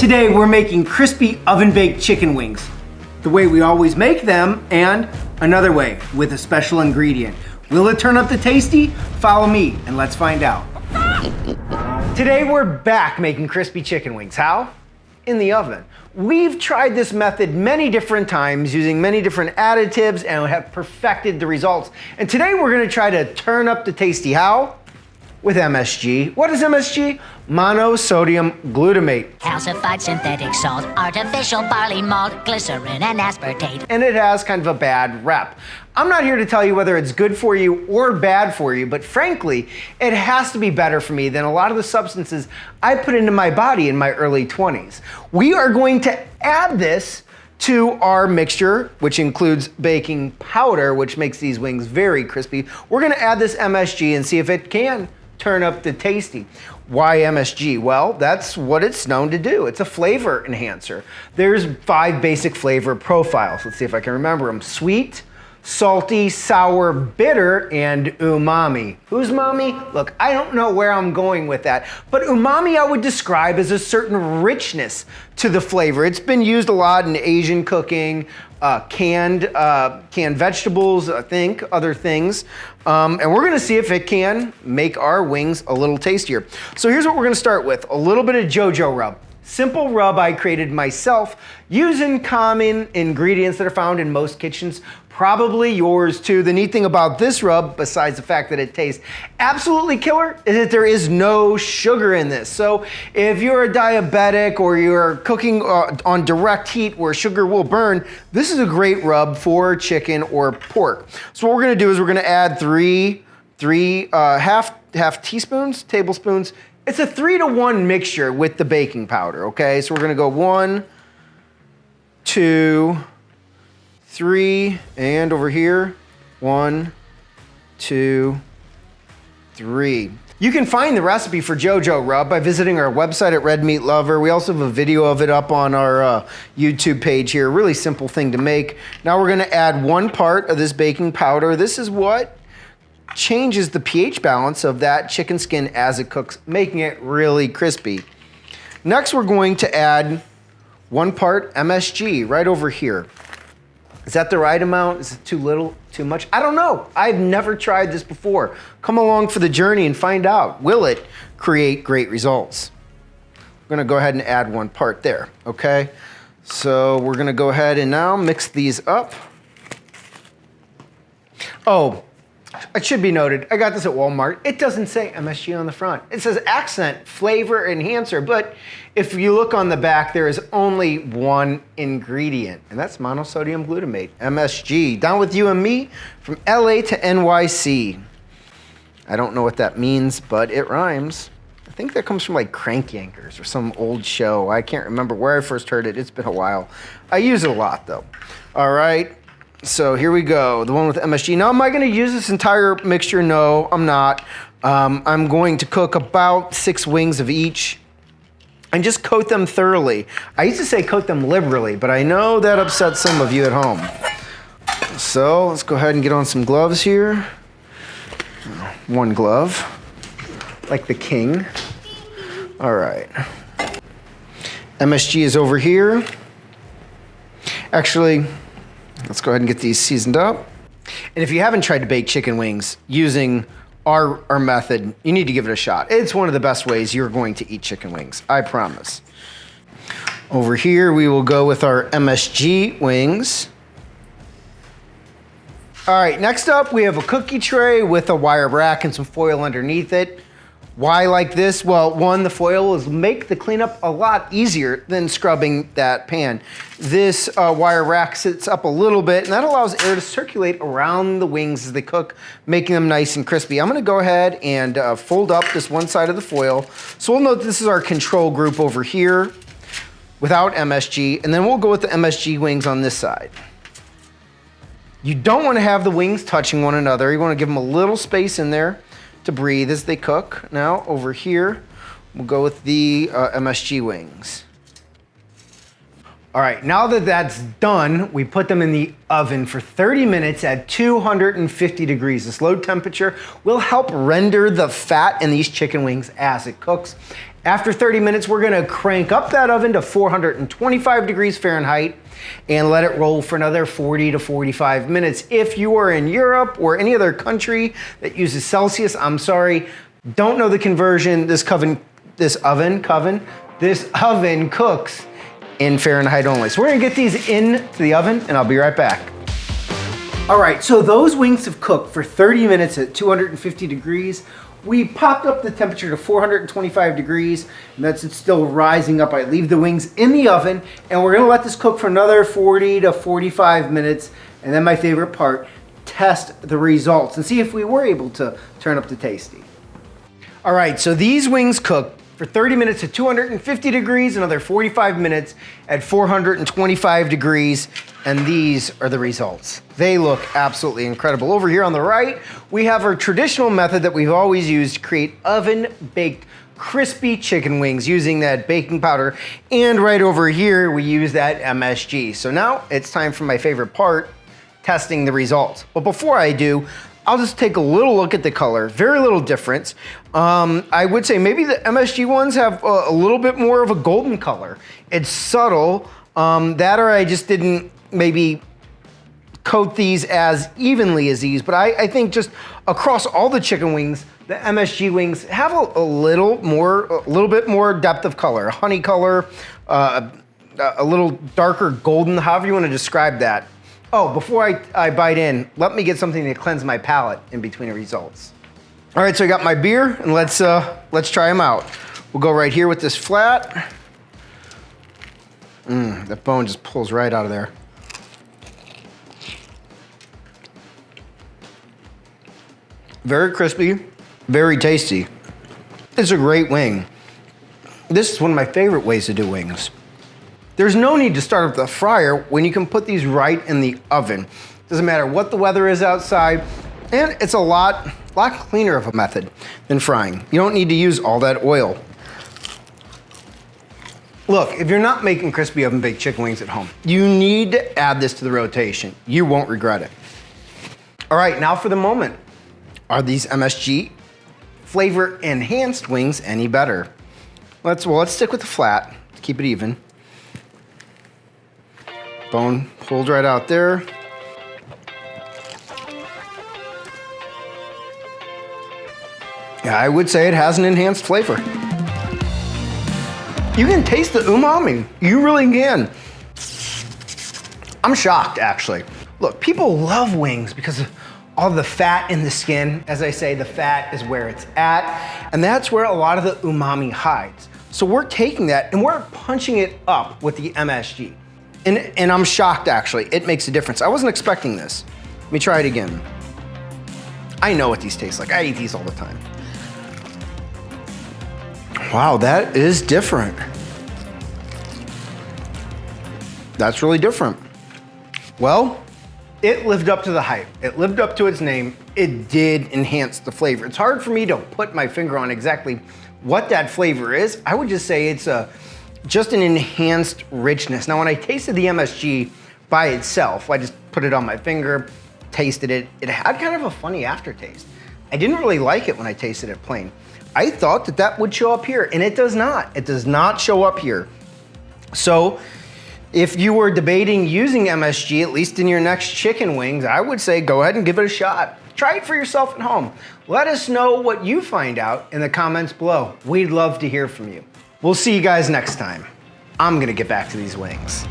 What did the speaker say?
Today we're making crispy oven-baked chicken wings, the way we always make them, and another way with a special ingredient. Will it turn up the tasty? Follow me and let's find out. Today we're back making crispy chicken wings. How? In the oven. We've tried this method many different times using many different additives and have perfected the results. And today we're gonna try to turn up the tasty. How? With MSG. What is MSG? Monosodium glutamate. Calcified synthetic salt, artificial barley malt, glycerin, and aspartate. And it has kind of a bad rep. I'm not here to tell you whether it's good for you or bad for you, but frankly, it has to be better for me than a lot of the substances I put into my body in my early 20s. We are going to add this to our mixture, which includes baking powder, which makes these wings very crispy. We're gonna add this MSG and see if it can turn up the tasty. Why MSG? Well, that's what it's known to do. It's a flavor enhancer. There's 5 basic flavor profiles. Let's see if I can remember them. Sweet, salty, sour, bitter, and umami. Who's mommy? Look, I don't know where I'm going with that, but umami I would describe as a certain richness to the flavor. It's been used a lot in Asian cooking, canned vegetables, I think, other things. And we're gonna see if it can make our wings a little tastier. So here's what we're gonna start with. A little bit of JoJo rub. Simple rub I created myself using common ingredients that are found in most kitchens, probably yours too. The neat thing about this rub, besides the fact that it tastes absolutely killer, is that there is no sugar in this. So if you're a diabetic or you're cooking on direct heat where sugar will burn, this is a great rub for chicken or pork. So what we're gonna do is we're gonna add three half teaspoons, tablespoons. It's a 3-to-1 mixture with the baking powder, okay? So we're gonna go 1, 2, 3, and over here, 1, 2, 3. You can find the recipe for JoJo Rub by visiting our website at Red Meat Lover. We also have a video of it up on our YouTube page here. Really simple thing to make. Now we're gonna add 1 part of this baking powder. This is what changes the pH balance of that chicken skin as it cooks, making it really crispy. Next, we're going to add 1 part MSG right over here. Is that the right amount? Is it too little, too much? I don't know. I've never tried this before. Come along for the journey and find out. Will it create great results? We're gonna go ahead and add 1 part there, okay? So we're gonna go ahead and now mix these up. Oh, it should be noted, I got this at Walmart. It doesn't say MSG on the front. It says accent flavor enhancer, but if you look on the back, there is only 1 ingredient, and that's monosodium glutamate, MSG. Down with you and me from LA to NYC. I don't know what that means, but it rhymes. I think that comes from like Crank Yankers or some old show. I can't remember where I first heard it. It's been a while. I use it a lot though. All right. So here we go, the one with MSG. Now, am I gonna use this entire mixture? No, I'm not. I'm going to cook about 6 wings of each and just coat them thoroughly. I used to say coat them liberally, but I know that upsets some of you at home. So let's go ahead and get on some gloves here. 1 glove, like the king. All right. MSG is over here. Actually, let's go ahead and get these seasoned up. And if you haven't tried to bake chicken wings using our method, you need to give it a shot. It's one of the best ways you're going to eat chicken wings, I promise. Over here, we will go with our MSG wings. All right, next up, we have a cookie tray with a wire rack and some foil underneath it. Why like this? Well, 1, the foil will make the cleanup a lot easier than scrubbing that pan. This wire rack sits up a little bit, and that allows air to circulate around the wings as they cook, making them nice and crispy. I'm gonna go ahead and fold up this one side of the foil. So we'll note this is our control group over here without MSG, and then we'll go with the MSG wings on this side. You don't wanna have the wings touching one another. You wanna give them a little space in there to breathe as they cook. Now over here, we'll go with the MSG wings. All right, now that that's done, we put them in the oven for 30 minutes at 250 degrees. This low temperature will help render the fat in these chicken wings as it cooks. After 30 minutes, we're gonna crank up that oven to 425 degrees Fahrenheit and let it roll for another 40 to 45 minutes. If you are in Europe or any other country that uses Celsius, I'm sorry, don't know the conversion. This oven cooks in Fahrenheit only. So we're gonna get these into the oven and I'll be right back. All right, so those wings have cooked for 30 minutes at 250 degrees. We popped up the temperature to 425 degrees, and that's it's still rising up. I leave the wings in the oven, and we're gonna let this cook for another 40 to 45 minutes. And then my favorite part, test the results and see if we were able to turn up the tasty. All right, so these wings cooked for 30 minutes at 250 degrees, another 45 minutes at 425 degrees, and these are the results. They look absolutely incredible. Over here on the right, we have our traditional method that we've always used to create oven-baked crispy chicken wings using that baking powder. And right over here, we use that MSG. So now it's time for my favorite part, testing the results. But before I do, I'll just take a little look at the color. Very little difference. I would say maybe the MSG ones have a little bit more of a golden color. It's subtle. That or I just didn't maybe coat these as evenly as these, but I think just across all the chicken wings, the MSG wings have a little bit more depth of color, honey color, a little darker golden, however you want to describe that. Oh, before I bite in, let me get something to cleanse my palate in between the results. All right, so I got my beer, and let's try them out. We'll go right here with this flat. That bone just pulls right out of there. Very crispy, very tasty. It's a great wing. This is one of my favorite ways to do wings. There's no need to start up the fryer when you can put these right in the oven. Doesn't matter what the weather is outside, and it's a lot cleaner of a method than frying. You don't need to use all that oil. Look, if you're not making crispy oven baked chicken wings at home, you need to add this to the rotation. You won't regret it. All right, now for the moment. Are these MSG flavor enhanced wings any better? Let's stick with the flat to keep it even. Bone pulled right out there. Yeah, I would say it has an enhanced flavor. You can taste the umami. You really can. I'm shocked, actually. Look, people love wings because of all the fat in the skin. As I say, the fat is where it's at, and that's where a lot of the umami hides. So we're taking that and we're punching it up with the MSG. And I'm shocked, actually. It makes a difference. I wasn't expecting this. Let me try it again. I know what these taste like. I eat these all the time. Wow, that is different. That's really different. Well, it lived up to the hype. It lived up to its name. It did enhance the flavor. It's hard for me to put my finger on exactly what that flavor is. I would just say it's just an enhanced richness. Now, when I tasted the MSG by itself, I just put it on my finger, tasted it. It had kind of a funny aftertaste. I didn't really like it when I tasted it plain. I thought that would show up here, and it does not. It does not show up here. So if you were debating using MSG, at least in your next chicken wings, I would say go ahead and give it a shot. Try it for yourself at home. Let us know what you find out in the comments below. We'd love to hear from you. We'll see you guys next time. I'm gonna get back to these wings.